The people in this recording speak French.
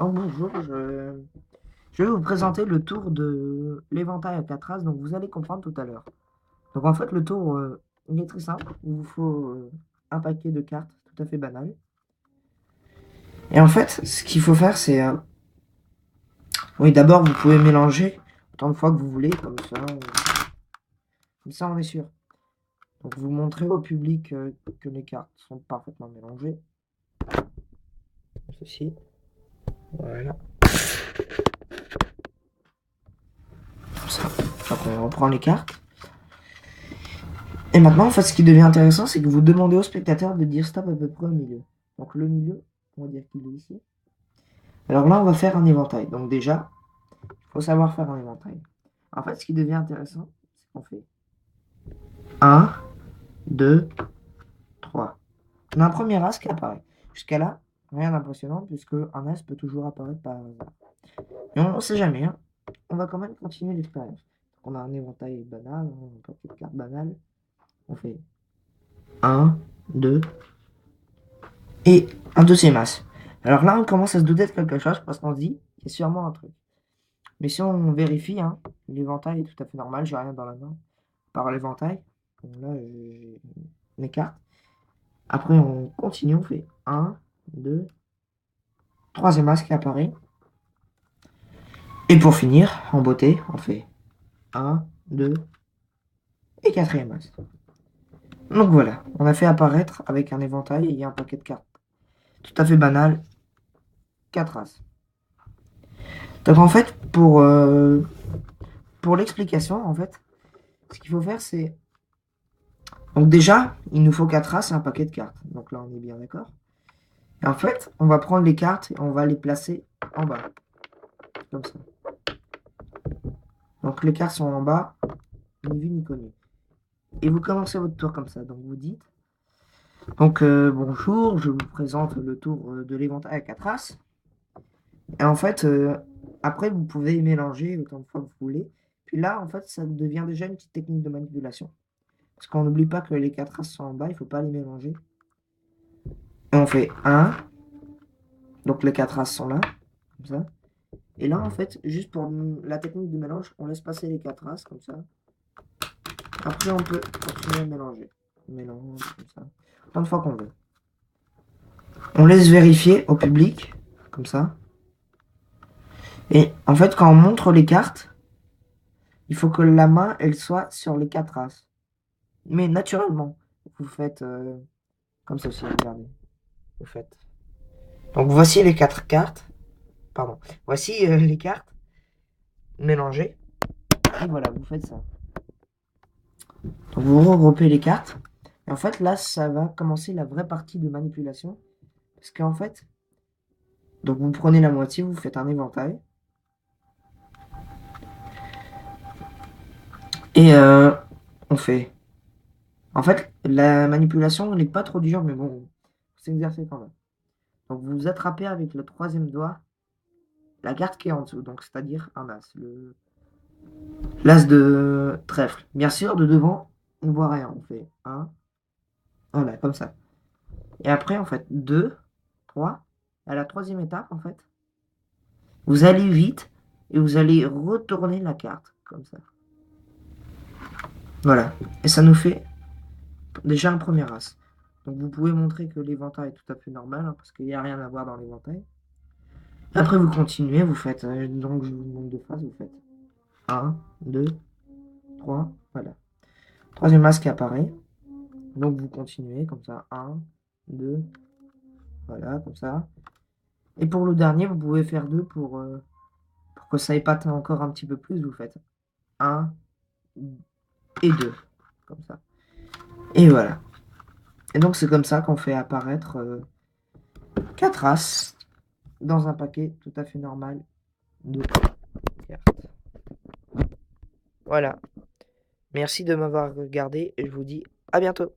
Oh, bonjour, je vais vous présenter le tour de l'éventail à 4 as, donc vous allez comprendre tout à l'heure. Donc en fait, le tour, il est très simple. Il vous faut un paquet de cartes tout à fait banal. Et en fait, ce qu'il faut faire, c'est... oui, d'abord, vous pouvez mélanger autant de fois que vous voulez, comme ça on est sûr. Donc vous montrez au public que les cartes sont parfaitement mélangées. Comme ceci. Voilà. Comme ça. Donc on reprend les cartes. Et maintenant, en fait, ce qui devient intéressant, c'est que vous demandez au spectateur de dire stop à peu près au milieu. Donc le milieu, on va dire qu'il est ici. Alors là, on va faire un éventail. Donc déjà, il faut savoir faire un éventail. En fait, ce qui devient intéressant, c'est qu'on fait un, 2, 3. On a un premier as qui apparaît. Jusqu'à là, rien d'impressionnant, puisque un as peut toujours apparaître par hasard. Mais on ne sait jamais, hein. On va quand même continuer l'expérience. Donc on a un éventail banal, un paquet de cartes banales. On fait un, 2, et un deuxième as. Alors là, on commence à se douter de quelque chose parce qu'on se dit qu'il y a sûrement un truc. Mais si on vérifie, hein, l'éventail est tout à fait normal, j'ai rien dans la main. Par l'éventail, donc là, j'ai mes cartes. Après, on continue, on fait un, 2, troisième as qui apparaît. Et pour finir, en beauté, on fait un, 2 et quatrième as. Donc voilà, on a fait apparaître avec un éventail et un paquet de cartes. Tout à fait banal, 4 as. Donc en fait, pour l'explication, en fait, ce qu'il faut faire, c'est... Donc déjà, il nous faut 4 as et un paquet de cartes. Donc là, on est bien d'accord. Et en fait, on va prendre les cartes et on va les placer en bas. Comme ça. Donc les cartes sont en bas, ni vu ni connu. Et vous commencez votre tour comme ça. Donc vous dites... Donc bonjour, je vous présente le tour de l'éventail à 4 as. Et en fait, après, vous pouvez mélanger autant de fois que vous voulez. Puis là, en fait, ça devient déjà une petite technique de manipulation. Parce qu'on n'oublie pas que les 4 as sont en bas, il ne faut pas les mélanger. Et on fait un. Donc les 4 as sont là, comme ça. Et là, en fait, juste pour la technique du mélange, on laisse passer les 4 as, comme ça. Après, on peut continuer à mélanger. Mélange, comme ça. Autant de fois qu'on veut. On laisse vérifier au public, comme ça. Et en fait, quand on montre les cartes, il faut que la main, elle soit sur les 4 as. Mais naturellement, vous faites comme ceci, regardez. Vous faites. Donc voici les 4 cartes. Pardon. Voici les cartes mélangées. Et voilà, vous faites ça. Donc vous regroupez les cartes. Et en fait, là, ça va commencer la vraie partie de manipulation. Parce qu'en fait, donc vous prenez la moitié, vous faites un éventail. Et on fait. En fait, la manipulation n'est pas trop dure, mais bon, faut s'exercer quand même. Donc vous attrapez avec le troisième doigt la carte qui est en dessous, donc c'est-à-dire un as, l'as de trèfle. Bien sûr, de devant, on voit rien. On fait un, voilà, comme ça. Et après, en fait, 2, 3. À la troisième étape, en fait, vous allez vite et vous allez retourner la carte, comme ça. Voilà. Et ça nous fait déjà un premier as. Donc vous pouvez montrer que l'éventail est tout à fait normal, hein, parce qu'il n'y a rien à voir dans l'éventail. Après, vous continuez, vous faites, donc je vous demande deux phrases, vous faites un, 2, 3, voilà. Troisième as qui apparaît. Donc vous continuez comme ça, un, 2, voilà, comme ça. Et pour le dernier, vous pouvez faire 2 pour que ça épate encore un petit peu plus. Vous faites un et 2, comme ça. Et voilà. Et donc c'est comme ça qu'on fait apparaître 4 as dans un paquet tout à fait normal de cartes. Voilà. Merci de m'avoir regardé et je vous dis à bientôt.